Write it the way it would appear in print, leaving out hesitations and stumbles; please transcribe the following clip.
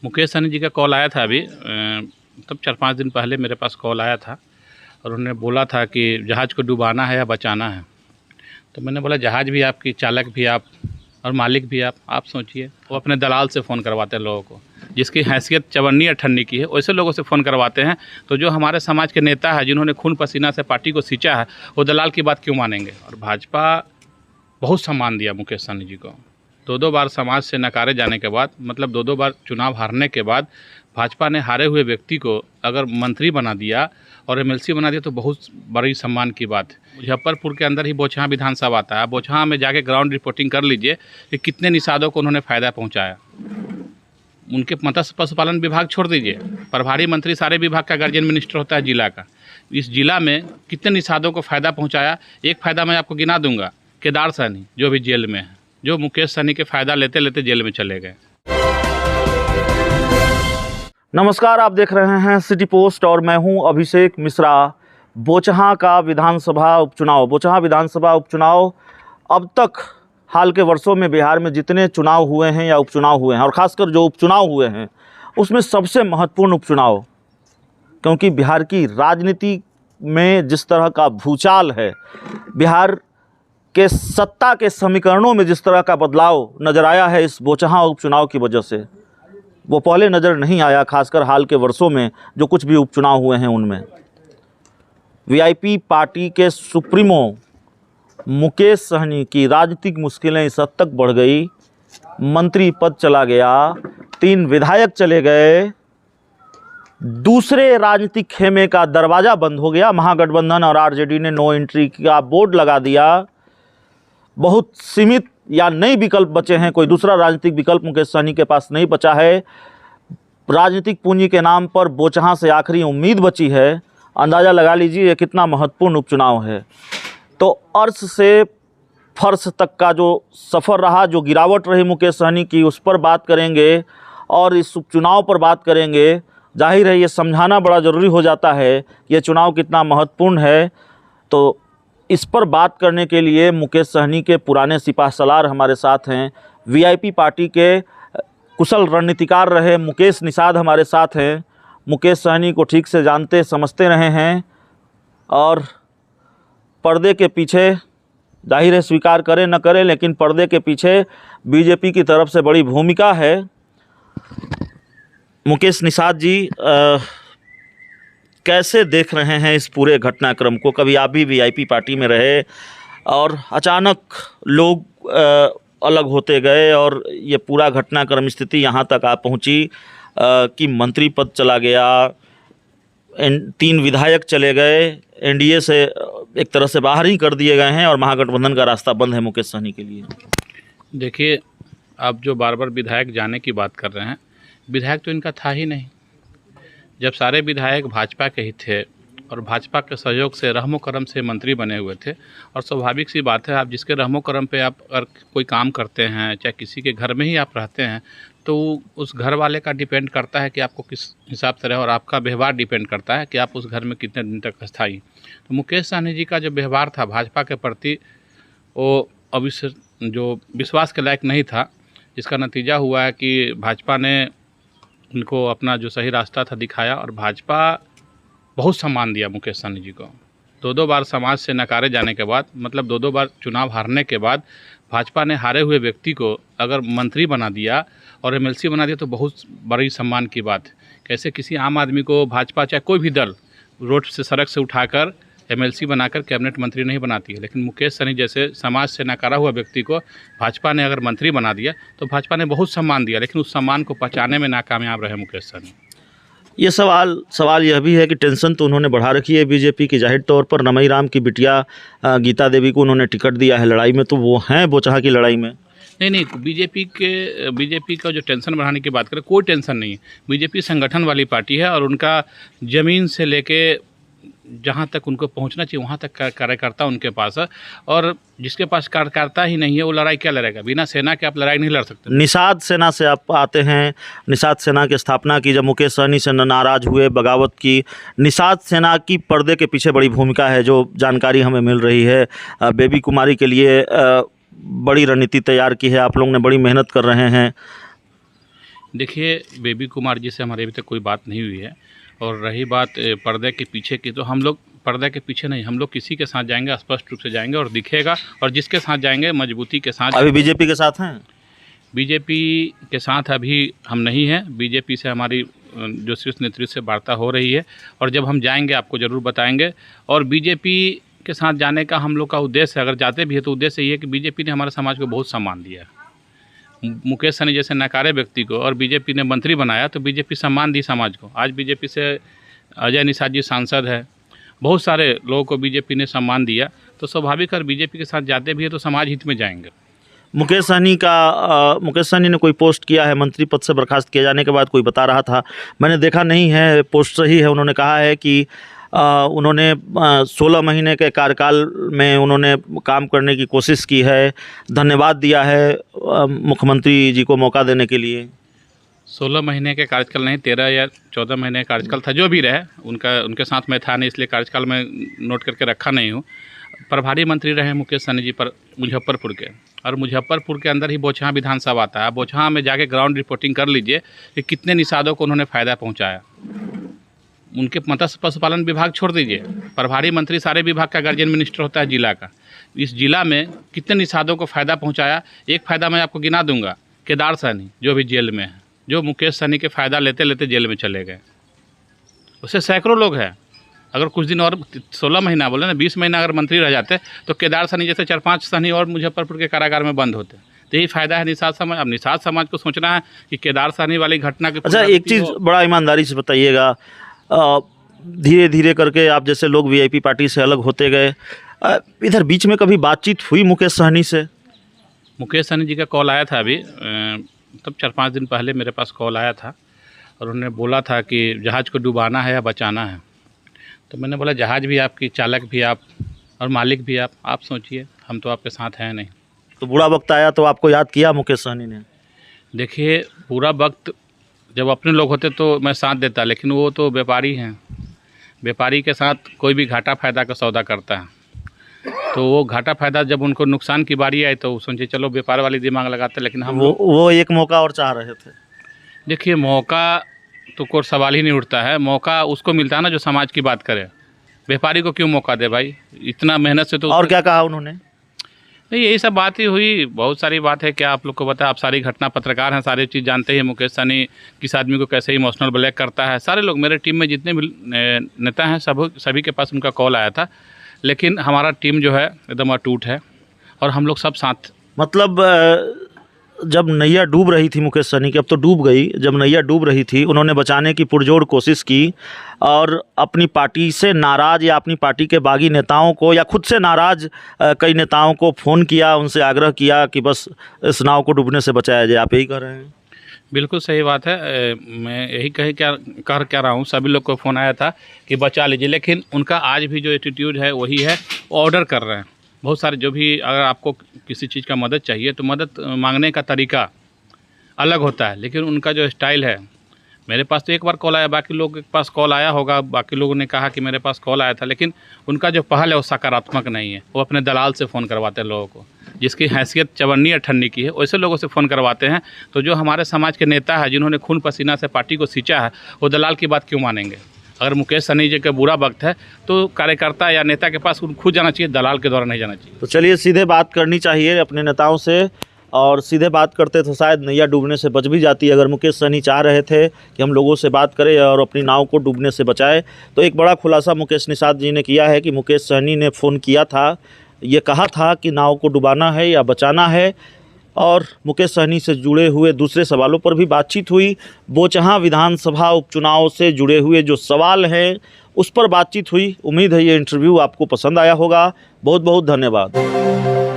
मुकेश सहनी जी का कॉल आया था अभी तब 4-5 दिन पहले मेरे पास कॉल आया था और उन्होंने बोला था कि जहाज़ को डुबाना है या बचाना है। तो मैंने बोला जहाज़ भी आपकी, चालक भी आप और मालिक भी आप सोचिए। वो अपने दलाल से फ़ोन करवाते हैं लोगों को, जिसकी हैसियत चवन्नी अठन्नी की है, वैसे लोगों से फ़ोन करवाते हैं। तो जो हमारे समाज के नेता है, जिन्होंने खून पसीना से पार्टी को सींचा है, वो दलाल की बात क्यों मानेंगे। और भाजपा बहुत सम्मान दिया मुकेश सहनी जी को। 2-2 बार समाज से नकारे जाने के बाद, मतलब 2-2 बार चुनाव हारने के बाद भाजपा ने हारे हुए व्यक्ति को अगर मंत्री बना दिया और एमएलसी बना दिया तो बहुत बड़ी सम्मान की बात है। मुजफ्फरपुर के अंदर ही बोचहां विधानसभा आता है। बोचहां में जाके ग्राउंड रिपोर्टिंग कर लीजिए कि कितने निषादों को उन्होंने फ़ायदा पहुंचाया। उनके मत्स्य पशुपालन विभाग छोड़ दीजिए, प्रभारी मंत्री सारे विभाग का गार्जियन मिनिस्टर होता है जिला का। इस जिला में कितने निषादों को फ़ायदा पहुँचाया। एक फ़ायदा मैं आपको गिना दूँगा, केदार सहनी जो भी जेल में है, जो मुकेश सहनी के फ़ायदा लेते लेते जेल में चले गए। नमस्कार, आप देख रहे हैं सिटी पोस्ट और मैं हूं अभिषेक मिश्रा। बोचहां का विधानसभा उपचुनाव अब तक हाल के वर्षों में बिहार में जितने चुनाव हुए हैं या उपचुनाव हुए हैं, और ख़ासकर जो उपचुनाव हुए हैं उसमें सबसे महत्वपूर्ण उपचुनाव, क्योंकि बिहार की राजनीति में जिस तरह का भूचाल है, बिहार के सत्ता के समीकरणों में जिस तरह का बदलाव नज़र आया है इस बोचहां उपचुनाव की वजह से, वो पहले नज़र नहीं आया। खासकर हाल के वर्षों में जो कुछ भी उपचुनाव हुए हैं उनमें वीआईपी पार्टी के सुप्रीमो मुकेश सहनी की राजनीतिक मुश्किलें इस हद तक बढ़ गई, मंत्री पद चला गया, 3 विधायक चले गए, दूसरे राजनीतिक खेमे का दरवाज़ा बंद हो गया। महागठबंधन और आरजेडी ने नो एंट्री का बोर्ड लगा दिया। बहुत सीमित या नए विकल्प बचे हैं, कोई दूसरा राजनीतिक विकल्प मुकेश सहनी के पास नहीं बचा है। राजनीतिक पूंजी के नाम पर बोचहां से आखिरी उम्मीद बची है। अंदाज़ा लगा लीजिए ये कितना महत्वपूर्ण उपचुनाव है। तो अर्श से फर्श तक का जो सफ़र रहा, जो गिरावट रही मुकेश सहनी की, उस पर बात करेंगे और इस उपचुनाव पर बात करेंगे। जाहिर है ये समझाना बड़ा ज़रूरी हो जाता है कि ये चुनाव कितना महत्वपूर्ण है। तो इस पर बात करने के लिए मुकेश सहनी के पुराने सिपाह सलार हमारे साथ हैं। वीआईपी पार्टी के कुशल रणनीतिकार रहे मुकेश निषाद हमारे साथ हैं। मुकेश सहनी को ठीक से जानते समझते रहे हैं और पर्दे के पीछे, जाहिर है स्वीकार करें न करें, लेकिन पर्दे के पीछे बीजेपी की तरफ से बड़ी भूमिका है। मुकेश निषाद जी, कैसे देख रहे हैं इस पूरे घटनाक्रम को? कभी आप भी वीआईपी पार्टी में रहे और अचानक लोग अलग होते गए और ये पूरा घटनाक्रम स्थिति यहाँ तक आ पहुँची कि मंत्री पद चला गया, 3 विधायक चले गए, एनडीए से एक तरह से बाहर ही कर दिए गए हैं और महागठबंधन का रास्ता बंद है मुकेश सहनी के लिए। देखिए, आप जो बार बार विधायक जाने की बात कर रहे हैं, विधायक तो इनका था ही नहीं। जब सारे विधायक भाजपा के ही थे और भाजपा के सहयोग से रहमो करम से मंत्री बने हुए थे, और स्वाभाविक सी बात है, आप जिसके रहमो करम पे आप अगर कोई काम करते हैं, चाहे किसी के घर में ही आप रहते हैं, तो उस घर वाले का डिपेंड करता है कि आपको किस हिसाब से रहे, और आपका व्यवहार डिपेंड करता है कि आप उस घर में कितने दिन तक स्थायी। तो मुकेश सहनी जी का जो व्यवहार था भाजपा के प्रति, वो अभी जो विश्वास के लायक नहीं था, जिसका नतीजा हुआ है कि भाजपा ने उनको अपना जो सही रास्ता था दिखाया और भाजपा बहुत सम्मान दिया मुकेश सहनी जी को। 2-2 बार समाज से नकारे जाने के बाद, मतलब 2-2 बार चुनाव हारने के बाद भाजपा ने हारे हुए व्यक्ति को अगर मंत्री बना दिया और एमएलसी बना दिया तो बहुत बड़ी सम्मान की बात है। कैसे किसी आम आदमी को भाजपा, चाहे कोई भी दल, रोड से, सड़क से उठाकर एमएलसी बनाकर कैबिनेट मंत्री नहीं बनाती है, लेकिन मुकेश सहनी जैसे समाज से नकारा हुआ व्यक्ति को भाजपा ने अगर मंत्री बना दिया तो भाजपा ने बहुत सम्मान दिया, लेकिन उस सम्मान को पचाने में नाकामयाब रहे मुकेश सहनी। ये सवाल यह भी है कि टेंशन तो उन्होंने बढ़ा रखी है बीजेपी की। जाहिर तौर पर नमई राम की बिटिया गीता देवी को उन्होंने टिकट दिया है लड़ाई में, तो वो हैं बोचहां की लड़ाई में। नहीं, बीजेपी का जो टेंशन बढ़ाने की बात करें, कोई टेंशन नहीं है। बीजेपी संगठन वाली पार्टी है और उनका ज़मीन से लेके जहाँ तक उनको पहुँचना चाहिए वहाँ तक कार्यकर्ता उनके पास है, और जिसके पास कार्यकर्ता ही नहीं है वो लड़ाई क्या लड़ेगा। बिना सेना के आप लड़ाई नहीं लड़ सकते। निषाद सेना से आप आते हैं। निषाद सेना की स्थापना की जब मुकेश सहनी से नाराज हुए, बगावत की। निषाद सेना की पर्दे के पीछे बड़ी भूमिका है, जो जानकारी हमें मिल रही है। बेबी कुमारी के लिए बड़ी रणनीति तैयार की है, आप लोग ने बड़ी मेहनत कर रहे हैं। देखिए, बेबी कुमार जी से हमारी अभी तक कोई बात नहीं हुई है। और रही बात पर्दे के पीछे की, तो हम लोग पर्दे के पीछे नहीं, हम लोग किसी के साथ जाएंगे, स्पष्ट रूप से जाएंगे और दिखेगा। और जिसके साथ जाएंगे मजबूती के साथ। अभी बीजेपी के साथ हैं? बीजेपी के साथ अभी हम नहीं हैं। बीजेपी से हमारी जो शीर्ष नेतृत्व से वार्ता हो रही है, और जब हम जाएंगे आपको ज़रूर बताएंगे। और बीजेपी के साथ जाने का हम लोग का उद्देश्य है, अगर जाते भी है तो उद्देश्य ये है कि बीजेपी ने हमारे समाज को बहुत सम्मान दिया है। मुकेश सहनी जैसे नकारे व्यक्ति को और बीजेपी ने मंत्री बनाया, तो बीजेपी सम्मान दी समाज को। आज बीजेपी से अजय निषाद जी सांसद है, बहुत सारे लोगों को बीजेपी ने सम्मान दिया, तो स्वाभाविक और बीजेपी के साथ जाते भी है तो समाज हित में जाएंगे। मुकेश सहनी ने कोई पोस्ट किया है, मंत्री पद से बर्खास्त किए जाने के बाद कोई बता रहा था, मैंने देखा नहीं है, पोस्ट सही है। उन्होंने कहा है कि उन्होंने 16 महीने के कार्यकाल में उन्होंने काम करने की कोशिश की है, धन्यवाद दिया है मुख्यमंत्री जी को मौका देने के लिए। 16 महीने के कार्यकाल नहीं, 13 या 14 महीने का कार्यकाल था, जो भी रहे। उनके साथ मैं था नहीं, इसलिए कार्यकाल में नोट करके रखा नहीं हूँ। प्रभारी मंत्री रहे मुकेश सहनी जी पर मुजफ्फरपुर के, और मुजफ्फरपुर के अंदर ही बोचहां विधानसभा आता है। बोचहां में जाके ग्राउंड रिपोर्टिंग कर लीजिए कि कितने निषादों को उन्होंने फ़ायदा पहुंचाया। उनके मत्स्य पशुपालन विभाग छोड़ दीजिए, प्रभारी मंत्री सारे विभाग का गार्जियन मिनिस्टर होता है जिला का। इस जिला में कितने निषादों को फ़ायदा पहुँचाया, एक फ़ायदा मैं आपको गिना दूँगा। केदार सहनी जो भी जेल में है, जो मुकेश सहनी के फ़ायदा लेते लेते जेल में चले गए, उससे सैकड़ों लोग हैं। अगर कुछ दिन और 16 महीना बोले ना, 20 महीना अगर मंत्री रह जाते तो केदार सहनी जैसे 4-5 सहनी और मुजफ्फरपुर के कारागार में बंद होते। तो यही फ़ायदा है निषाद समाज। अब निषाद समाज को सोचना है कि केदार सहनी वाली घटना के। अच्छा, एक चीज़ बड़ा ईमानदारी से बताइएगा, धीरे धीरे करके आप जैसे लोग वीआईपी पार्टी से अलग होते गए, इधर बीच में कभी बातचीत हुई मुकेश सहनी से? मुकेश सहनी जी का कॉल आया था अभी, तब 4-5 दिन पहले मेरे पास कॉल आया था, और उन्होंने बोला था कि जहाज़ को डुबाना है या बचाना है। तो मैंने बोला जहाज़ भी आपकी, चालक भी आप, और मालिक भी आप सोचिए, हम तो आपके साथ हैं नहीं। तो बुरा वक्त आया तो आपको याद किया मुकेश सहनी ने? देखिए, पूरा वक्त जब अपने लोग होते तो मैं साथ देता, लेकिन वो तो व्यापारी हैं। व्यापारी के साथ कोई भी घाटा फ़ायदा का सौदा करता है, तो वो घाटा फ़ायदा जब उनको नुकसान की बारी आई तो सोचिए चलो व्यापार वाली दिमाग लगाते, लेकिन हम वो एक मौका और चाह रहे थे। देखिए, मौका तो कोई सवाल ही नहीं उठता है। मौका उसको मिलता है ना जो समाज की बात करे। व्यापारी को क्यों मौका दे भाई, इतना मेहनत से। तो और क्या कहा उन्होंने? नहीं, यही सब बात ही हुई, बहुत सारी बात है। क्या आप लोग को पता, आप सारी घटना पत्रकार हैं, सारी चीज़ जानते हैं। मुकेश सहनी किस आदमी को कैसे इमोशनल ब्लैक करता है, सारे लोग, मेरे टीम में जितने भी नेता हैं सभी के पास उनका कॉल आया था। लेकिन हमारा टीम जो है एकदम अटूट है, और हम लोग सब साथ। मतलब जब नैया डूब रही थी मुकेश सहनी की, अब तो डूब गई, जब नैया डूब रही थी उन्होंने बचाने की पुरजोर कोशिश की, और अपनी पार्टी से नाराज़ या अपनी पार्टी के बागी नेताओं को या खुद से नाराज़ कई नेताओं को फ़ोन किया, उनसे आग्रह किया कि बस इस नाव को डूबने से बचाया जाए। आप यही कह रहे हैं? बिल्कुल सही बात है। मैं यही कह रहा हूँ, सभी लोग को फ़ोन आया था कि बचा लीजिए, लेकिन उनका आज भी जो एटीट्यूड है वही है, ऑर्डर कर रहे हैं। बहुत सारे जो भी, अगर आपको किसी चीज़ का मदद चाहिए तो मदद मांगने का तरीका अलग होता है, लेकिन उनका जो स्टाइल है, मेरे पास तो एक बार कॉल आया, बाकी लोगों के पास कॉल आया होगा, बाकी लोगों ने कहा कि मेरे पास कॉल आया था, लेकिन उनका जो पहल है वो सकारात्मक नहीं है। वो अपने दलाल से फ़ोन करवाते हैं लोगों को, जिसकी हैसियत चवन्नी अठन्नी की है, वैसे लोगों से फ़ोन करवाते हैं। तो जो हमारे समाज के नेता है, जिन्होंने खून पसीना से पार्टी को सींचा है, वो दलाल की बात क्यों मानेंगे? अगर मुकेश सहनी जी का बुरा वक्त है तो कार्यकर्ता या नेता के पास खुद जाना चाहिए, दलाल के द्वारा नहीं जाना चाहिए। तो चलिए, सीधे बात करनी चाहिए अपने नेताओं से, और सीधे बात करते तो शायद नैया डूबने से बच भी जाती। अगर मुकेश सहनी चाह रहे थे कि हम लोगों से बात करें और अपनी नाव को डूबने से बचाए, तो एक बड़ा खुलासा मुकेश निषाद जी ने किया है कि मुकेश सहनी ने फ़ोन किया था, ये कहा था कि नाव को डुबाना है या बचाना है, और मुकेश सहनी से जुड़े हुए दूसरे सवालों पर भी बातचीत हुई। बोचहां विधानसभा उपचुनाव से जुड़े हुए जो सवाल हैं उस पर बातचीत हुई। उम्मीद है ये इंटरव्यू आपको पसंद आया होगा। बहुत बहुत धन्यवाद।